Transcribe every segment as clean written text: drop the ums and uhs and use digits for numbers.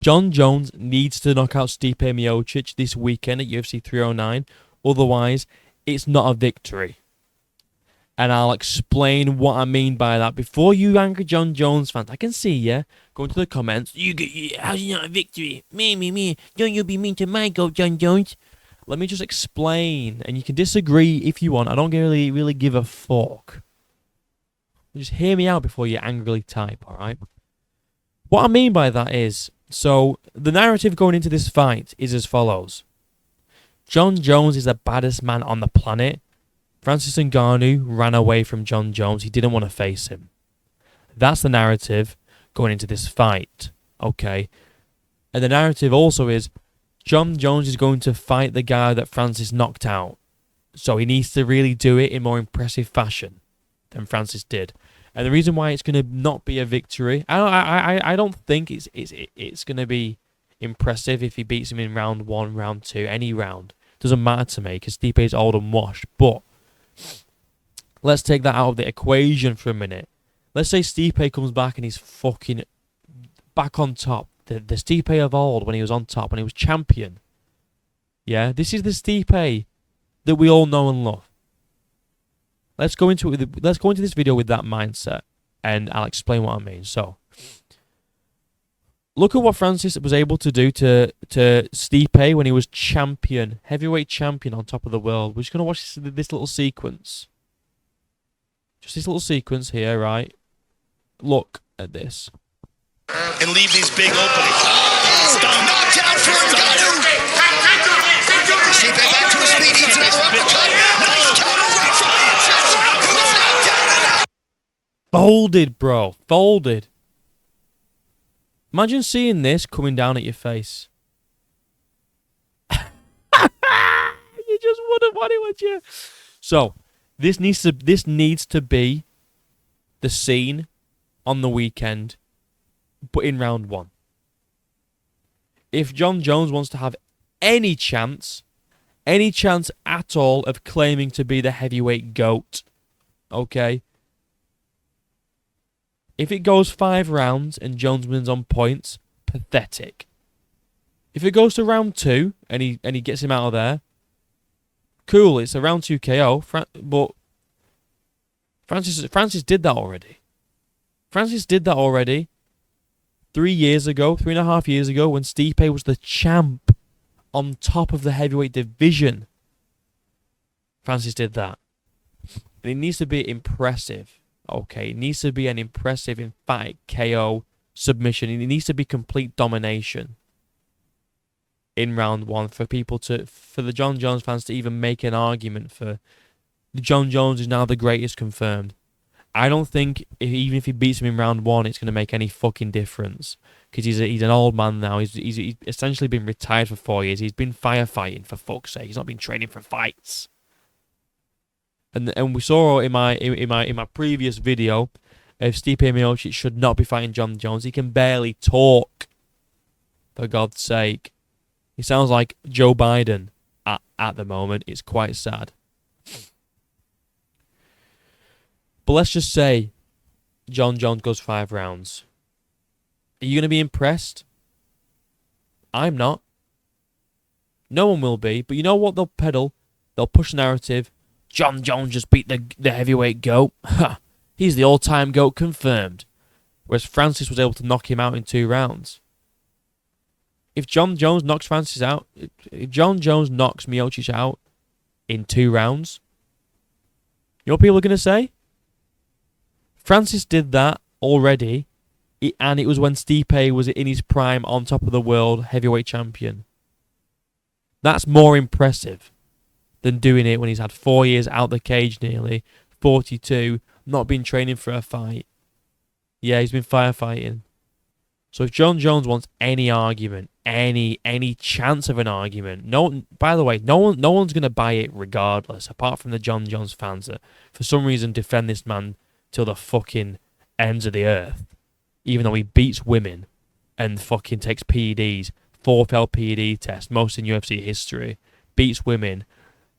John Jones needs to knock out Stipe Miocic this weekend at UFC 309. Otherwise, it's not a victory. And I'll explain what I mean by that. Before you angry John Jones fans, I can see you go into the comments. How's it not a victory? Me. Don't you be mean to my goat, John Jones. Let me just explain. And you can disagree if you want. I don't really give a fuck. Just hear me out before you angrily type, alright? What I mean by that is, so the narrative going into this fight is as follows. John Jones is the baddest man on the planet. Francis Ngannou ran away from John Jones. He didn't want to face him. That's the narrative going into this fight. Okay. And the narrative also is John Jones is going to fight the guy that Francis knocked out. So he needs to really do it in more impressive fashion than Francis did. And the reason why it's going to not be a victory, I don't think it's going to be impressive if he beats him in round 1, round 2, any round. Doesn't matter to me because Stipe is old and washed. But let's take that out of the equation for a minute. Let's say Stipe comes back and he's fucking back on top. The Stipe of old when he was on top, when he was champion. Yeah, this is the Stipe that we all know and love. Let's go into this video with that mindset, and I'll explain what I mean. So, look at what Francis was able to do to Stipe when he was champion, heavyweight champion on top of the world. We're just gonna watch this little sequence. Just this little sequence here, right? Look at this. And leave these big openings. Knocked out for Ngannou. Stipe back to his feet. He's another uppercut. Nice counter right from Miocic. Who is knocked down. Folded, bro. Folded. Imagine seeing this coming down at your face. You just wouldn't want it, would you? So, this needs to be the scene on the weekend, but in round 1. If John Jones wants to have any chance at all of claiming to be the heavyweight GOAT, okay? If it goes 5 rounds and Jones wins on points, pathetic. If it goes to round 2 and he gets him out of there, cool, it's a round 2 KO, but Francis did that already. Francis did that already 3.5 years ago, when Stipe was the champ on top of the heavyweight division. Francis did that. And it needs to be impressive. Okay, it needs to be an impressive, emphatic KO submission. It needs to be complete domination in round 1 for the John Jones fans to even make an argument for John Jones is now the greatest confirmed. I don't think even if he beats him in round 1, it's going to make any fucking difference. Because he's an old man now. He's essentially been retired for 4 years. He's been firefighting, for fuck's sake. He's not been training for fights. And we saw in my previous video, if Stipe Miocic should not be fighting John Jones, he can barely talk. For God's sake, he sounds like Joe Biden at the moment. It's quite sad. But let's just say John Jones goes 5 rounds. Are you going to be impressed? I'm not. No one will be. But you know what they'll peddle? They'll push the narrative. John Jones just beat the heavyweight GOAT. Ha! He's the all-time GOAT confirmed. Whereas Francis was able to knock him out in 2 rounds. If John Jones knocks Francis out, if John Jones knocks Miocic out in 2 rounds, you know what people are going to say? Francis did that already, and it was when Stipe was in his prime on top of the world heavyweight champion. That's more impressive than doing it when he's had 4 years out the cage nearly, 42, not been training for a fight. Yeah, he's been firefighting. So if John Jones wants any argument, any chance of an argument, by the way, no one's going to buy it regardless, apart from the John Jones fans that for some reason defend this man till the fucking ends of the earth, even though he beats women and fucking takes PEDs, 4 failed PED test, most in UFC history, beats women,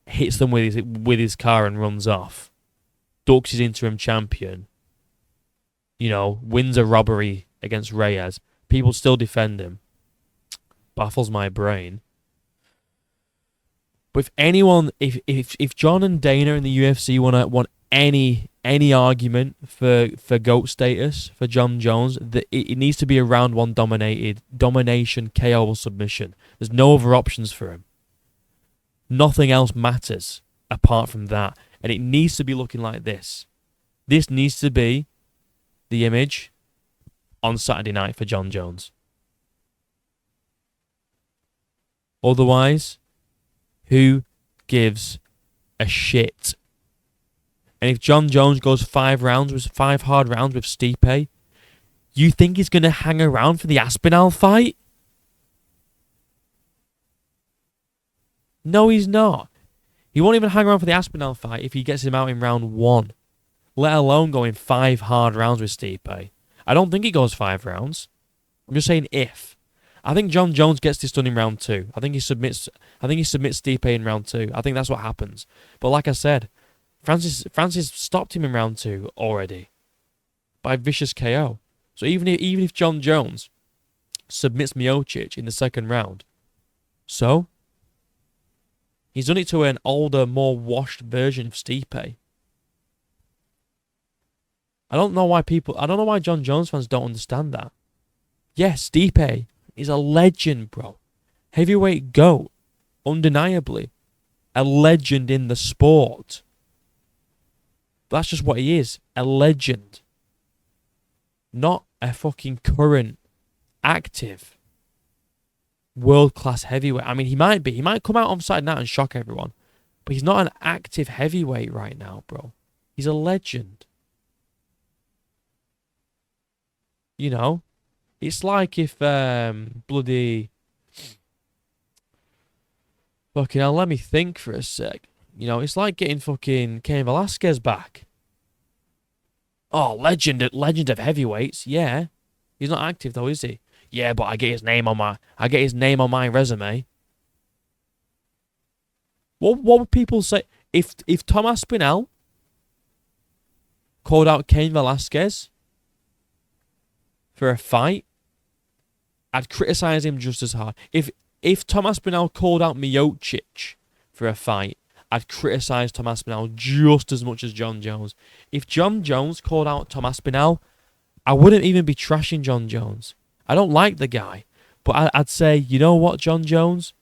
hits them with his car and runs off, ducks his interim champion, wins a robbery against Reyes. People still defend him. baffles my brain. But if anyone, if John and Dana in the UFC want any argument for GOAT status for John Jones, it needs to be a round one domination KO or submission. There's no other options for him. Nothing else matters apart from that, and it needs to be looking like this. This needs to be the image on Saturday night for John Jones. Otherwise, who gives a shit? And if John Jones goes 5 hard rounds with Stipe, you think he's going to hang around for the Aspinall fight? No, he's not. He won't even hang around for the Aspinall fight if he gets him out in round 1, let alone going 5 hard rounds with Stipe. I don't think he goes 5 rounds. I'm just saying if. I think John Jones gets this done in round 2. I think he submits Stipe in round 2. I think that's what happens. But like I said, Francis stopped him in round 2 already by vicious KO. So even if John Jones submits Miocic in the second round, so he's done it to an older, more washed version of Stipe. I don't know why John Jones fans don't understand that. Yes, Stipe is a legend, bro. Heavyweight GOAT, undeniably. A legend in the sport. That's just what he is. A legend. Not a fucking current, active, world-class heavyweight. I mean, he might be. He might come out on Saturday night and shock everyone. But he's not an active heavyweight right now, bro. He's a legend. You know? It's like if bloody... Fucking hell, let me think for a sec. You know, it's like getting fucking Cain Velasquez back. Oh, legend of heavyweights, yeah. He's not active though, is he? Yeah, but I get his name on my resume. What would people say if Tom Aspinall called out Cain Velasquez for a fight? I'd criticize him just as hard. If Tom Aspinall called out Miocic for a fight, I'd criticize Tom Aspinall just as much as John Jones. If John Jones called out Tom Aspinall, I wouldn't even be trashing John Jones. I don't like the guy. But I'd say, you know what, John Jones?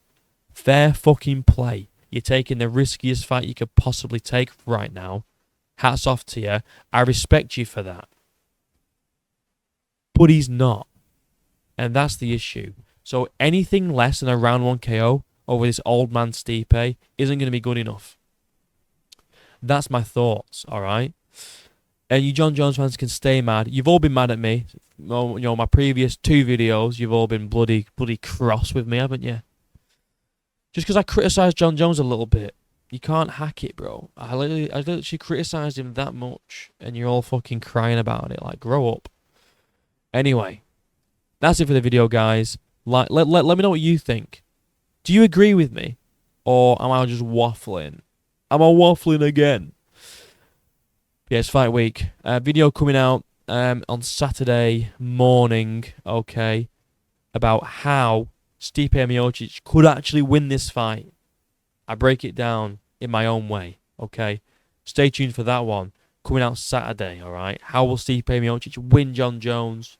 Fair fucking play. You're taking the riskiest fight you could possibly take right now. Hats off to you. I respect you for that. But he's not. And that's the issue. So anything less than a round 1 KO over this old man Stipe isn't going to be good enough. That's my thoughts, alright? And you John Jones fans can stay mad. You've all been mad at me. You know, my previous 2 videos, you've all been bloody cross with me, haven't you? Just because I criticised John Jones a little bit. You can't hack it, bro. I literally criticised him that much, and you're all fucking crying about it. Like, grow up. Anyway, that's it for the video, guys. Like, let me know what you think. Do you agree with me? Or am I just waffling? Am I waffling again? Yeah, it's fight week. Video coming out on Saturday morning, okay, about how Stipe Miocic could actually win this fight. I break it down in my own way, okay? Stay tuned for that one. Coming out Saturday, alright? How will Stipe Miocic win John Jones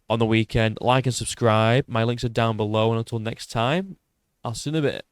on the weekend? Like and subscribe. My links are down below. And until next time, I'll see you in a bit.